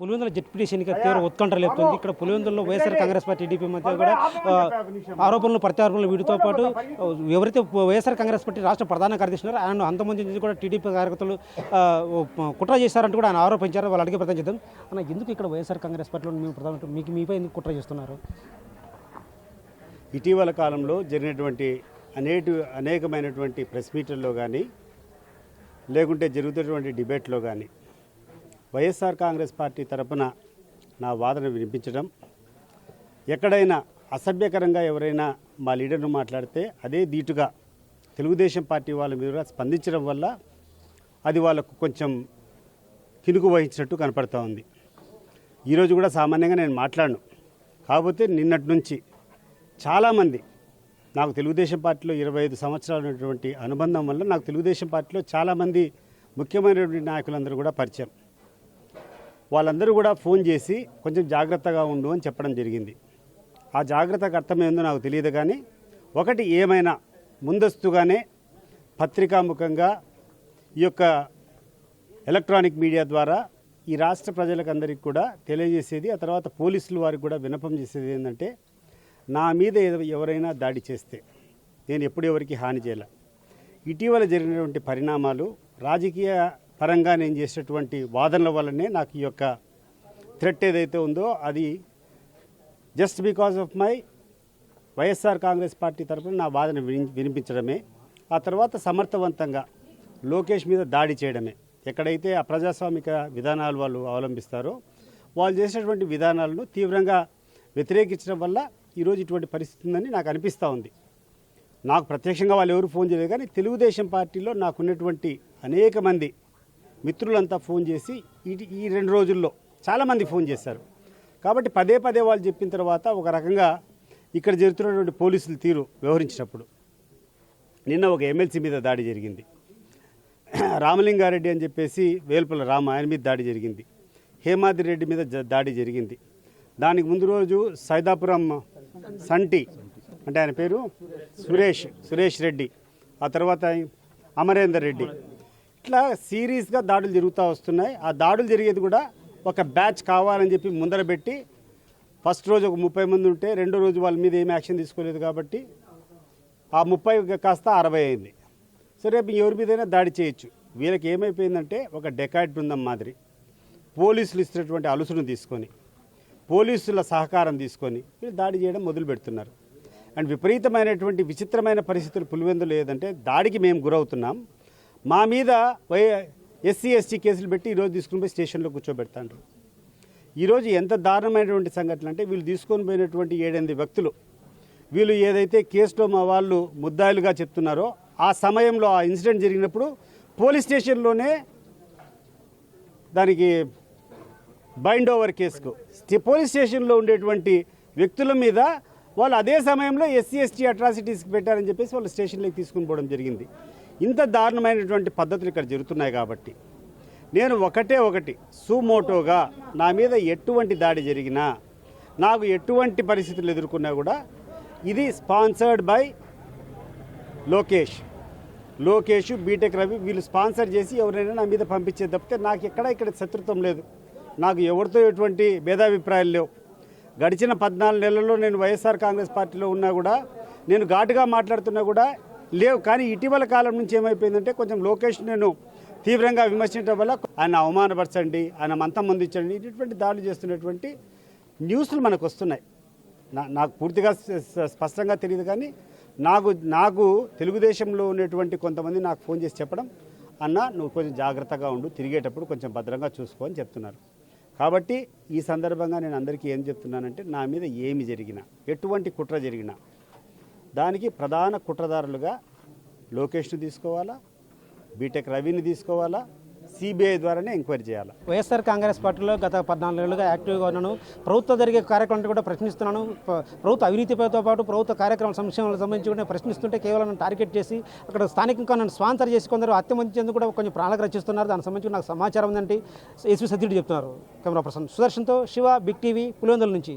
Pulivendula ZPTC ఎన్నిక తీవ్ర ఉత్కంఠ లేపుతుంది. ఇక్కడ పులివెందులలో వైఎస్ఆర్ కాంగ్రెస్ పార్టీ టీడీపీ మధ్య కూడా ఆరోపణలు ప్రత్యారోపణలు వీటితో పాటు ఎవరైతే వైఎస్ఆర్ కాంగ్రెస్ పార్టీ రాష్ట్ర ప్రధాన కార్యదర్శి ఉన్నారో ఆయన అంతమంది నుంచి కూడా టీడీపీ కార్యకర్తలు కుట్ర చేశారంటూ కూడా ఆయన ఆరోపించారు. వాళ్ళు అడిగే ప్రయత్నం చేద్దాం. అన్న, ఎందుకు ఇక్కడ వైఎస్ఆర్ కాంగ్రెస్ పార్టీలో మేము ప్రధాన మీపై ఎందుకు కుట్ర చేస్తున్నారు? ఇటీవల కాలంలో జరిగినటువంటి అనేకమైనటువంటి ప్రెస్ మీట్లలో కానీ లేకుంటే జరుగుతున్నటువంటి డిబేట్లో కానీ వైఎస్ఆర్ కాంగ్రెస్ పార్టీ తరపున నా వాదన వినిపించడం, ఎక్కడైనా అసభ్యకరంగా ఎవరైనా మా లీడర్ను మాట్లాడితే అదే ధీటుగా తెలుగుదేశం పార్టీ వాళ్ళ మీద స్పందించడం వల్ల అది వాళ్ళకు కొంచెం కినుకు వహించినట్టు కనపడతా ఉంది. ఈరోజు కూడా సామాన్యంగా నేను మాట్లాడను, కాకపోతే నిన్నటి నుంచి చాలామంది నాకు తెలుగుదేశం పార్టీలో 25 సంవత్సరాలు ఉన్నటువంటి అనుబంధం వల్ల నాకు తెలుగుదేశం పార్టీలో చాలామంది ముఖ్యమైనటువంటి నాయకులందరూ కూడా పరిచయం. వాళ్ళందరూ కూడా ఫోన్ చేసి కొంచెం జాగ్రత్తగా ఉండు అని చెప్పడం జరిగింది. ఆ జాగ్రత్తకు అర్థమైందో నాకు తెలియదు, కానీ ఒకటి ఏమైనా ముందస్తుగానే పత్రికాముఖంగా ఈ యొక్క ఎలక్ట్రానిక్ మీడియా ద్వారా ఈ రాష్ట్ర ప్రజలకందరికీ కూడా తెలియజేసేది, ఆ తర్వాత పోలీసులు వారికి కూడా విన్నపం చేసేది ఏంటంటే, నా మీద ఎవరైనా దాడి చేస్తే నేను ఎప్పుడు ఎవరికి హాని చేయాల. ఇటీవల జరిగినటువంటి పరిణామాలు రాజకీయ పరంగా నేను చేసేటువంటి వాదనల వల్లనే నాకు ఈ యొక్క థ్రెట్ ఏదైతే ఉందో అది just because of my YSR Congress party తరఫున నా వాదన వినిపించడమే, ఆ తర్వాత సమర్థవంతంగా లోకేష్ మీద దాడి చేయడమే. ఎక్కడైతే అప్రజాస్వామిక విధానాలు వాళ్ళు అవలంబిస్తారో వాళ్ళు చేసేటువంటి విధానాలను తీవ్రంగా వ్యతిరేకించడం వల్ల ఈరోజు ఇటువంటి పరిస్థితి ఉందని నాకు అనిపిస్తూ ఉంది. నాకు ప్రత్యక్షంగా వాళ్ళు ఎవరు ఫోన్ చేయలేదు, కానీ తెలుగుదేశం పార్టీలో నాకున్నటువంటి అనేక మంది మిత్రులంతా ఫోన్ చేసి ఈ 2 రోజుల్లో చాలామంది ఫోన్ చేశారు. కాబట్టి పదే పదే వాళ్ళు చెప్పిన తర్వాత ఒక రకంగా ఇక్కడ జరుగుతున్నటువంటి పోలీసులు తీరు వ్యవహరించినప్పుడు నిన్న ఒక ఎమ్మెల్సీ మీద దాడి జరిగింది. రామలింగారెడ్డి అని చెప్పేసి వేల్పుల రామ ఆయన మీద దాడి జరిగింది. హేమాద్రి రెడ్డి మీద దాడి జరిగింది. దానికి ముందు రోజు సైదాపురం సంటి అంటే ఆయన పేరు సురేష్ రెడ్డి, ఆ తర్వాత అమరేందర్ రెడ్డి, ఇట్లా సీరియస్గా దాడులు జరుగుతూ వస్తున్నాయి. ఆ దాడులు జరిగేది కూడా ఒక బ్యాచ్ కావాలని చెప్పి ముందర పెట్టి ఫస్ట్ రోజు ఒక 30 మంది ఉంటే రెండో రోజు వాళ్ళ మీద ఏమి యాక్షన్ తీసుకోలేదు కాబట్టి ఆ 30 కాస్త 60 అయింది. సో రేపు ఎవరి మీదైనా దాడి చేయొచ్చు. వీళ్ళకి ఏమైపోయిందంటే ఒక డెకాయిట్ బృందం మాదిరి పోలీసులు ఇస్తున్నటువంటి అలుసును తీసుకొని పోలీసుల సహకారం తీసుకొని వీళ్ళు దాడి చేయడం మొదలు పెడుతున్నారు. అండ్ విపరీతమైనటువంటి విచిత్రమైన పరిస్థితులు పులివెందులు ఏదంటే దాడికి మేము గురవుతున్నాం, మా మీద ఎస్సీ ఎస్టీ కేసులు పెట్టి ఈరోజు తీసుకుని పోయి స్టేషన్లో కూర్చోబెడతాండ్రు. ఈరోజు ఎంత దారుణమైనటువంటి సంఘటన అంటే వీళ్ళు తీసుకొని పోయినటువంటి 7-8 వ్యక్తులు వీళ్ళు ఏదైతే కేసులో మా వాళ్ళు ముద్దాయిలుగా చెప్తున్నారో ఆ సమయంలో ఆ ఇన్సిడెంట్ జరిగినప్పుడు పోలీస్ స్టేషన్లోనే దానికి బైండ్ ఓవర్ కేసుకు పోలీస్ స్టేషన్లో ఉండేటువంటి వ్యక్తుల మీద వాళ్ళు అదే సమయంలో ఎస్సీ ఎస్టీ అట్రాసిటీస్కి పెట్టారని చెప్పేసి వాళ్ళు స్టేషన్లోకి తీసుకుని పోవడం జరిగింది. ఇంత దారుణమైనటువంటి పద్ధతులు ఇక్కడ జరుగుతున్నాయి కాబట్టి నేను ఒకటి సుమోటోగా నా మీద ఎటువంటి దాడి జరిగినా నాకు ఎటువంటి పరిస్థితులు ఎదుర్కొన్నా కూడా ఇది sponsored by Lokesh BTech Ravi వీళ్ళు స్పాన్సర్ చేసి ఎవరైనా నా మీద పంపించే తప్పితే నాకు ఇక్కడ శత్రుత్వం లేదు. నాకు ఎవరితో ఎటువంటి భేదాభిప్రాయాలు లేవు. గడిచిన 14 నెలల్లో నేను వైఎస్ఆర్ కాంగ్రెస్ పార్టీలో ఉన్నా కూడా నేను ఘాటుగా మాట్లాడుతున్నా కూడా లేవు. కానీ ఇటీవల కాలం నుంచి ఏమైపోయిందంటే కొంచెం లోకేష్ నేను తీవ్రంగా విమర్శించడం వల్ల ఆయన అవమానపరచండి, ఆయన మంతం ముందించండి, ఇటువంటి దాడులు చేస్తున్నటువంటి న్యూస్లు మనకు వస్తున్నాయి. నాకు పూర్తిగా స్పష్టంగా తెలియదు, కానీ నాకు తెలుగుదేశంలో ఉన్నటువంటి కొంతమంది నాకు ఫోన్ చేసి చెప్పడం, అన్న నువ్వు కొంచెం జాగ్రత్తగా ఉండు, తిరిగేటప్పుడు కొంచెం భద్రంగా చూసుకో అని చెప్తున్నారు. కాబట్టి ఈ సందర్భంగా నేను అందరికీ ఏం చెప్తున్నానంటే, నా మీద ఏమి జరిగినా ఎటువంటి కుట్ర జరిగినా దానికి ప్రధాన కుట్రదారులుగా లోకేష్ను తీసుకోవాలా, బీటెక్ రవిని తీసుకోవాలా, సిబిఐ ద్వారానే ఎంక్వైరీ చేయాలి. వైఎస్ఆర్ కాంగ్రెస్ పార్టీలో గత 14 ఏళ్ళుగా యాక్టివ్గా ఉన్నాను. ప్రభుత్వం జరిగే కార్యక్రమాలను కూడా ప్రశ్నిస్తున్నాను. ప్రభుత్వ అవినీతితో పాటు ప్రభుత్వ కార్యక్రమాల సంక్షేమాలకు సంబంధించి కూడా ప్రశ్నిస్తుంటే కేవలం నన్ను టార్గెట్ చేసి అక్కడ స్థానికంగా నన్ను స్పాన్సర్ చేసి కొందరు హత్యమందించేందుకు కూడా కొంచెం ప్రణాళిక రచిస్తున్నారు. దానికి సంబంధించి నాకు సమాచారం ఉందంటే ఎస్వి సత్యుడు చెప్తున్నారు. కెమెరా పర్సన్ సుదర్శన్తో శివ, బిగ్ టీవీ, పులివెందుల నుంచి.